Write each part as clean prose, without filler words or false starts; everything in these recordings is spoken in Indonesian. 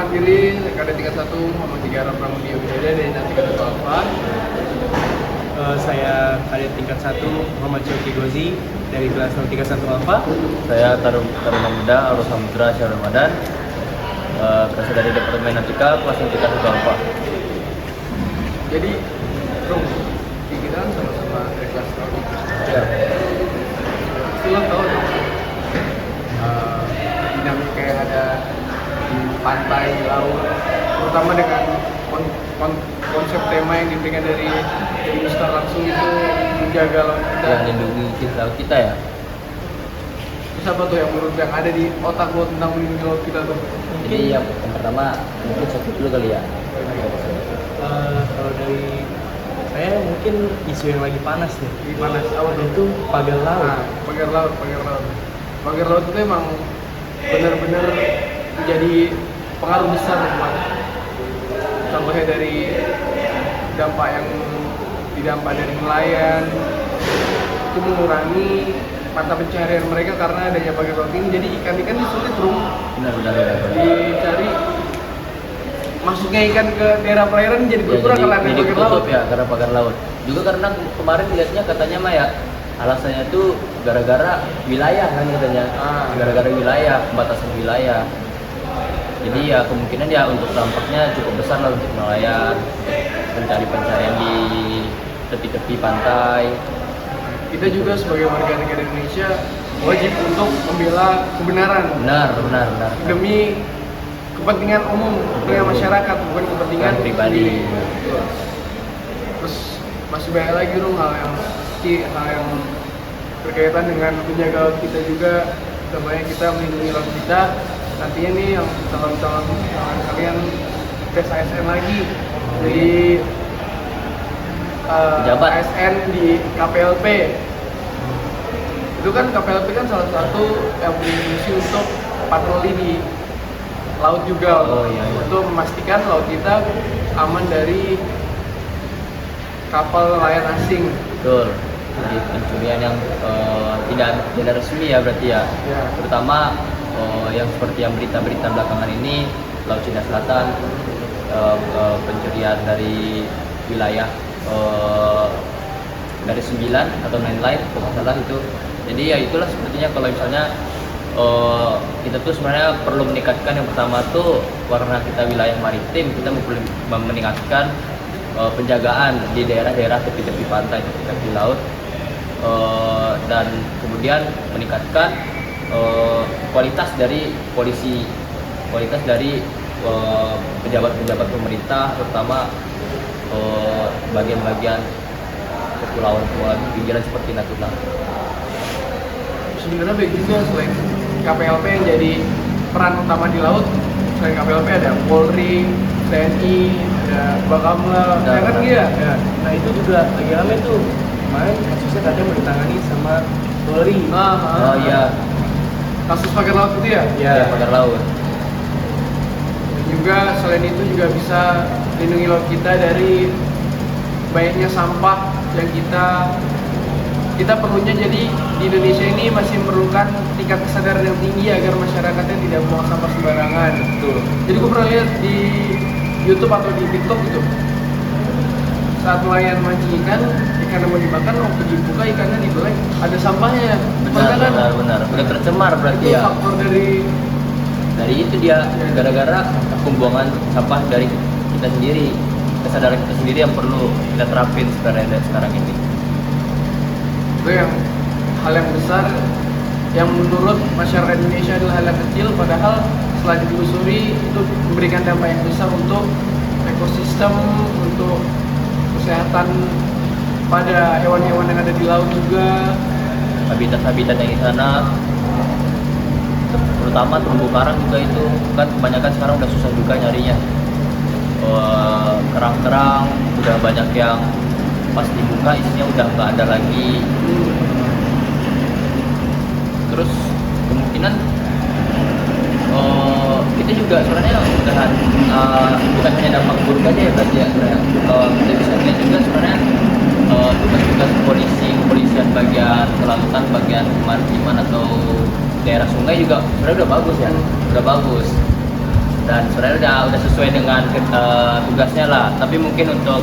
Selamat diri, KD 31 Muhammad Tiara Pramudia Wijaya dari Nanti Kata Alfa. Saya kadet tingkat 1 Muhammad Syauki Gozi dari kelas 031 Alfa. Saya Taruna Muda Arus Samudra Syahrir Ramadan, berasal dari Departemen Natika kelas 031 Alfa. Jadi, Rum, kita kan sama-sama dari kelas 0. Ya. Lo tau dong, dinamika kayak ada di pantai, di laut, terutama dengan konsep tema yang diberikan dari Mister langsung itu menjaga laut kita. Yang lindungi laut kita ya. Terus apa tuh yang menurut yang ada di otak lo tentang melindungi laut kita tuh? Jadi yang pertama mungkin satu dulu kali ya. Kalau dari saya mungkin isu yang lagi panas nih. Di panas awal Itu pagar laut. Nah, pagar laut itu emang benar-benar menjadi pengaruh besar buat, contohnya dari dampak yang didampak dari nelayan itu mengurangi mata pencaharian mereka karena adanya pagar laut ini. Jadi ikan-ikan ini sulit Benar. dicari, masuknya ikan ke daerah perairan jadi berkurang kalau ada jadi pagar laut. tutup ya karena pagar laut. Juga karena kemarin lihatnya katanya mah ya alasannya tuh gara-gara wilayah kan katanya. Gara-gara wilayah, pembatasan wilayah. Jadi ya kemungkinan ya untuk dampaknya cukup besar lah untuk nelayan, mencari pencarian di tepi-tepi pantai. Kita juga sebagai warga negara Indonesia wajib untuk membela kebenaran. Benar. Demi kepentingan umum, kepentingan masyarakat, bukan kepentingan pribadi. Terus masih banyak lagi hal yang berkaitan dengan menjaga laut kita juga. Contohnya kita melindungi laut kita. Nantinya nih yang calon-calon kalian tes ASN lagi, jadi Pejabat. ASN di KPLP. Itu kan KPLP kan salah satu yang berfungsi untuk patroli di laut juga. Iya. Untuk memastikan laut kita aman dari kapal nelayan asing. Betul. Jadi pencurian yang tidak resmi ya berarti ya. Ya. Terutama yang seperti yang berita-berita belakangan ini, Laut Cina Selatan, pencurian dari wilayah dari 9 atau 9 Line kalau nggak salah itu. Jadi ya itulah sepertinya kalau misalnya kita tuh sebenarnya perlu meningkatkan, yang pertama tuh karena kita wilayah maritim, kita perlu meningkatkan penjagaan di daerah-daerah tepi-tepi pantai, tepi-tepi laut, dan kemudian meningkatkan kualitas dari polisi, kualitas dari pejabat-pejabat pemerintah, terutama bagian-bagian kepulauan pinggiran seperti Natuna. Sebenarnya baik juga selain KPLP yang jadi peran utama di laut. Selain KPLP ada Polri, TNI, ada Bakamla, ya kan dia. Ya. Nah itu juga lagi rame tuh. Kemarin kasusnya katanya ditangani sama Polri. Oh iya. Kasus pagar laut itu ya? Ya, pagar laut. Dan juga selain itu juga bisa lindungi laut kita dari banyaknya sampah yang kita perlunya. Jadi di Indonesia ini masih memerlukan tingkat kesadaran yang tinggi agar masyarakatnya tidak buang sampah sembarangan. Betul. Jadi gue pernah lihat di YouTube atau di TikTok gitu, saat nelayan mancing ikan yang mau dimakan, waktu dibuka ikannya dibelek ada sampahnya. Benar. Udah tercemar berarti Itu ya. faktor Dari itu dia gara-gara pembuangan sampah dari kita sendiri, kesadaran kita sendiri yang perlu kita terapin sekarang ini. itu yang hal yang besar yang menurut masyarakat Indonesia adalah hal yang kecil, padahal setelah ditelusuri itu memberikan dampak yang besar untuk ekosistem, untuk kesehatan pada hewan-hewan yang ada di laut juga. Habitat-habitat yang di sana, terutama terumbu karang juga itu kan kebanyakan sekarang udah susah juga nyarinya. Kerang-kerang udah banyak yang pas dibuka isinya udah nggak ada lagi. Terus kemungkinan kita juga sebenarnya bukan hanya dampak buruk aja ya berarti ya. Kita bisa lihat juga sebenarnya tugas-tugas kepolisian bagian kelautan, bagian kemaritiman atau daerah sungai juga sebenarnya udah bagus ya, udah bagus. dan sebenarnya udah sesuai dengan tugasnya lah. Tapi mungkin untuk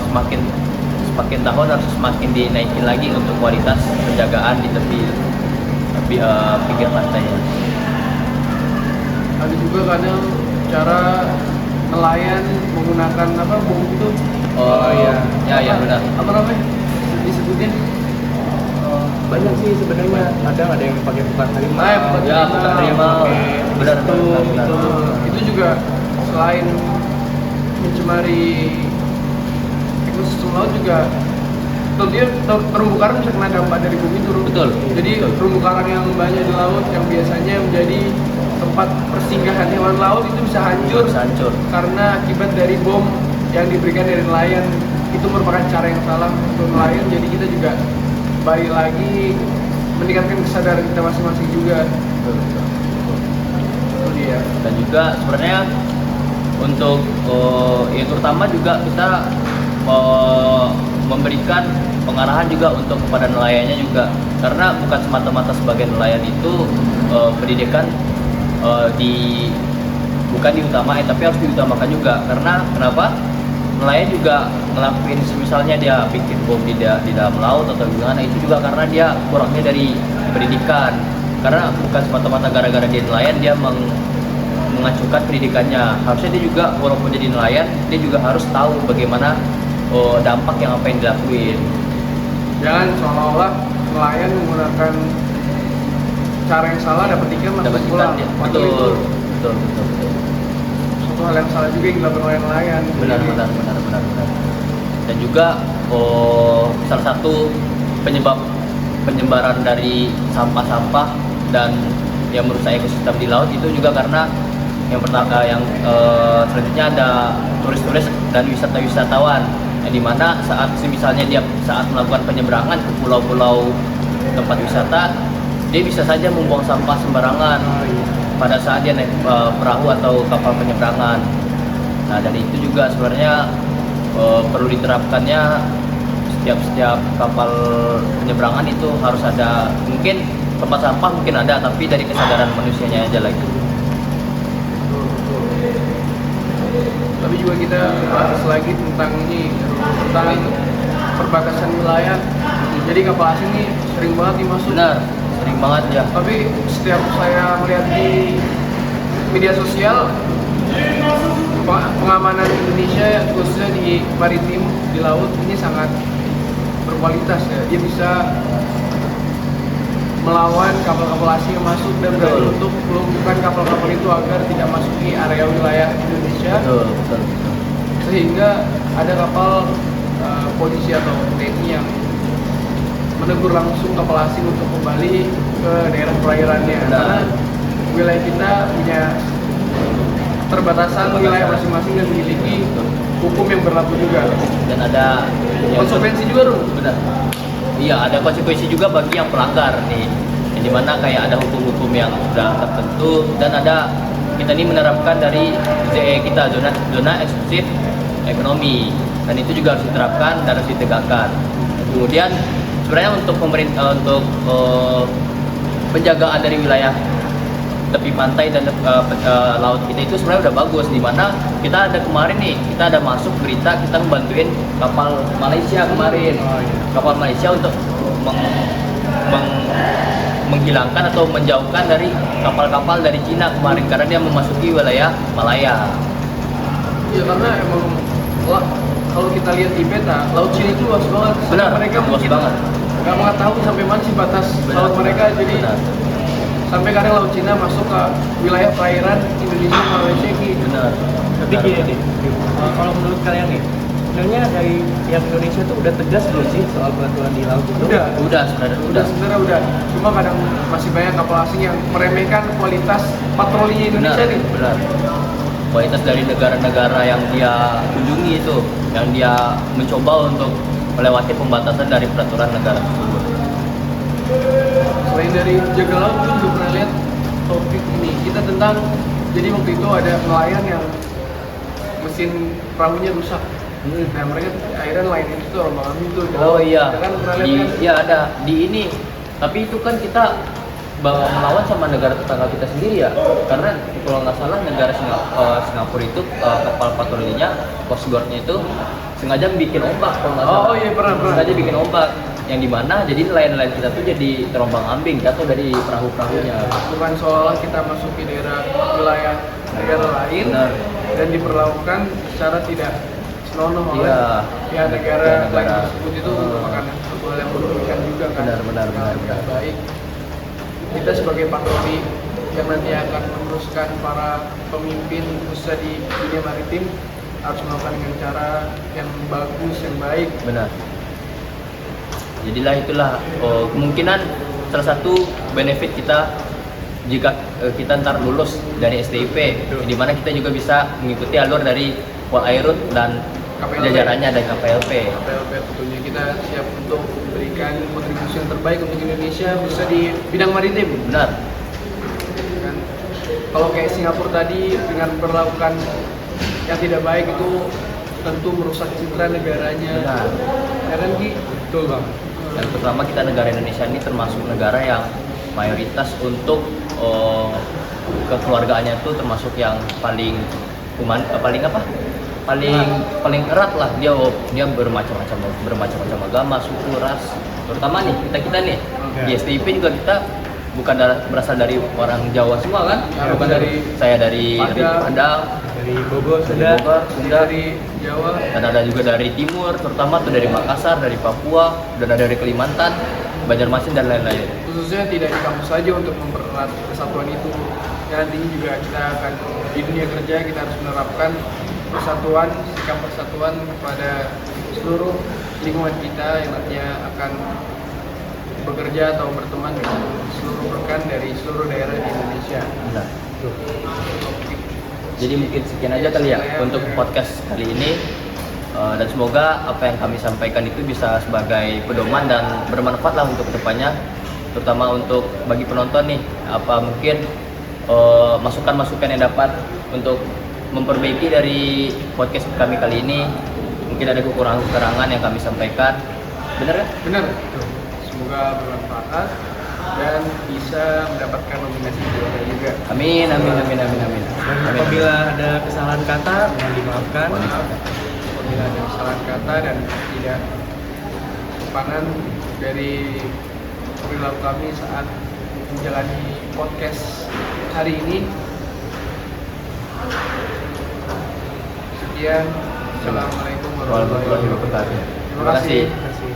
semakin tahun harus semakin dinaikin lagi untuk kualitas penjagaan di tepi pinggir pantai. Ada juga kadang cara nelayan menggunakan bom itu. Oh iya, ya benar. Apa namanya disebutnya? Banyak sih sebenarnya, kadang ada yang pakai bukan harimau, bukan harimau. Benar. Itu juga selain mencemari ekosistem laut juga dia terumbu karang bisa kena dampak dari bumi itu. Betul. Jadi terumbu karang yang banyak di laut yang biasanya menjadi tempat persinggahan hewan laut itu bisa hancur karena akibat dari bom yang diberikan dari nelayan. Itu merupakan cara yang salah untuk nelayan. Jadi kita juga balik lagi meningkatkan kesadaran kita masing-masing juga. Itu dia. Dan juga sebenarnya untuk ya terutama juga kita memberikan pengarahan juga untuk kepada nelayannya juga, karena bukan semata-mata sebagai nelayan itu pendidikan bukan diutamain, tapi harus diutamakan juga. Karena kenapa? Nelayan juga ngelakuin misalnya dia bikin bom di dalam laut atau gimana, itu juga karena dia kurangnya dari pendidikan. Karena bukan semata-mata gara-gara dia nelayan dia mengacukan pendidikannya. Harusnya dia juga walaupun jadi nelayan dia juga harus tahu bagaimana dampak yang apa yang dilakuin. Jangan seolah-olah nelayan menggunakan cara yang salah dapat ikan langsung pulang. Betul. Suatu hal yang salah juga yang dilakukan oleh nelayan. Benar. Dan juga salah satu penyebab penyebaran dari sampah-sampah dan yang merusak ekosistem di laut itu juga karena yang pertama selanjutnya ada turis-turis dan wisatawan yang dimana misalnya dia saat melakukan penyeberangan ke pulau-pulau tempat wisata, dia bisa saja membuang sampah sembarangan pada saat dia naik perahu atau kapal penyeberangan. Nah, dari itu juga sebenarnya perlu diterapkannya setiap kapal penyeberangan itu harus ada, mungkin tempat sampah mungkin ada, tapi dari kesadaran manusianya aja lagi. Tapi juga kita bahas lagi tentang perbatasan wilayah. Jadi kapal asing ini sering banget dimasuk. Benar, sering banget ya. Tapi setiap saya melihat di media sosial, pengamanan Indonesia khususnya di maritim, di laut ini sangat berkualitas ya. Dia bisa melawan kapal-kapal asing yang masuk dan berani untuk melumpuhkan kapal-kapal itu agar tidak masuki area wilayah Indonesia. Betul. Sehingga ada kapal polisi atau TNI yang menegur langsung kapal asing untuk kembali ke daerah perairannya. Karena wilayah kita punya terbatasan wilayah masing-masing dan memiliki hukum yang berlaku juga. Dan ada konsekuensi juga, Rum. Benar. Iya, ada konsekuensi juga bagi yang pelanggar nih. Yang dimana kayak ada hukum-hukum yang sudah tertentu dan ada kita ini menerapkan dari ZE kita, zona eksklusif ekonomi, dan itu juga harus diterapkan dan harus ditegakkan. Kemudian sebenarnya untuk pemerintah penjagaan dari wilayah tepi pantai dan laut kita itu sebenarnya udah bagus, di mana kita ada kemarin nih, kita ada masuk berita kita membantuin kapal Malaysia kemarin. Kapal Malaysia untuk menghilangkan atau menjauhkan dari kapal-kapal dari Cina kemarin karena dia memasuki wilayah Malaya. Ya karena emang kalau kita lihat di peta, laut Cina itu luas banget. Benar, mereka luas mungkin banget. nggak mengetahui sampai mana sih batas laut mereka. Jadi sampai kadang laut Cina masuk ke wilayah perairan Indonesia, Malaysia gitu. Benar. Tapi gini nih, kalau menurut kalian nih, sebenarnya dari pihak Indonesia tuh udah tegas belum sih soal peraturan di laut itu? Udah sebenarnya udah. Cuma kadang masih banyak kapal asing yang meremehkan kualitas patroli Indonesia nih. Benar. Kualitas dari negara-negara yang dia kunjungi itu, yang dia mencoba untuk melewati pembatasan dari peraturan negara tersebut. Selain dari jaga laut, gue juga pernah lihat topik ini. Kita tentang, jadi waktu itu ada nelayan yang mesin perahunya rusak. Nah mereka akhirnya nelayan itu tuh orang itu. Oh iya. Kan pernah lihat kan? Iya ada di ini. Tapi itu kan kita melawan sama negara tetangga kita sendiri ya, karena kalau nggak salah negara Singapura itu kapal patrolinya Coast Guard-nya itu sengaja bikin ombak kalau nggak salah. Oh iya, pernah. Sengaja bikin ombak yang dimana jadi nelayan-nelayan kita tuh jadi terombang ambing jatuh dari perahu-perahunya. Bukan seolah kita masuk ke daerah wilayah negara lain Benar. dan diperlakukan secara tidak senonoh oleh Iya. pihak negara Negara. tersebut. Itu merupakan satu hal yang merugikan juga kan. Benar. Yang tidak baik. Kita sebagai patroli yang nanti akan meneruskan para pemimpin khususnya di dunia maritim harus melakukan dengan cara yang bagus, yang baik. Benar. Jadilah itulah kemungkinan salah satu benefit kita jika kita ntar lulus dari STIP, di mana kita juga bisa mengikuti alur dari Polairut dan KPLP. jajarannya dan KPLP. KPLP tentunya kita siap untuk memberikan kontribusi yang terbaik untuk Indonesia khususnya di bidang maritim. Benar. Kan? Kalau kayak Singapura tadi dengan perlakukan yang tidak baik itu tentu merusak citra negaranya. Benar. Ya kan Ki? Betul bang. Dan terutama kita negara Indonesia ini termasuk negara yang mayoritas untuk kekeluargaannya itu termasuk yang paling paling erat lah, dia bermacam-macam agama, suku, ras. Terutama nih kita nih di STIP juga kita bukan berasal dari orang Jawa semua kan? Ya, Bukan dari saya dari Padang, Dari Bogor, dari Bogor, Sunda, dari Jawa. dan ada juga dari timur, terutama tuh dari Makassar, dari Papua, dan ada dari Kalimantan, Banjarmasin dan lain-lain. Khususnya tidak di kampus saja untuk mempererat kesatuan itu. Dan nantinya juga kita akan di dunia kerja kita harus menerapkan persatuan, sikap persatuan kepada seluruh lingkungan kita yang nantinya akan bekerja atau berteman dengan seluruh rekan dari seluruh daerah di Indonesia. Benar. Jadi mungkin sekian aja kali ya untuk podcast kali ini. Dan semoga apa yang kami sampaikan itu bisa sebagai pedoman dan bermanfaat lah untuk kedepannya, terutama untuk bagi penonton nih, apa mungkin masukan-masukan yang dapat untuk memperbaiki dari podcast kami kali ini. Mungkin ada kekurangan-kekurangan yang kami sampaikan, benar kan? Benar. Semoga bermanfaat dan bisa mendapatkan nominasi juara juga. Amin. Dan apabila ada kesalahan kata, mohon dimaafkan. Maaf apabila ada kesalahan kata dan tidak sopanan dari perilaku kami saat menjalani podcast hari ini. Sekian. Assalamualaikum warahmatullahi wabarakatuh. Terima kasih. Terima kasih.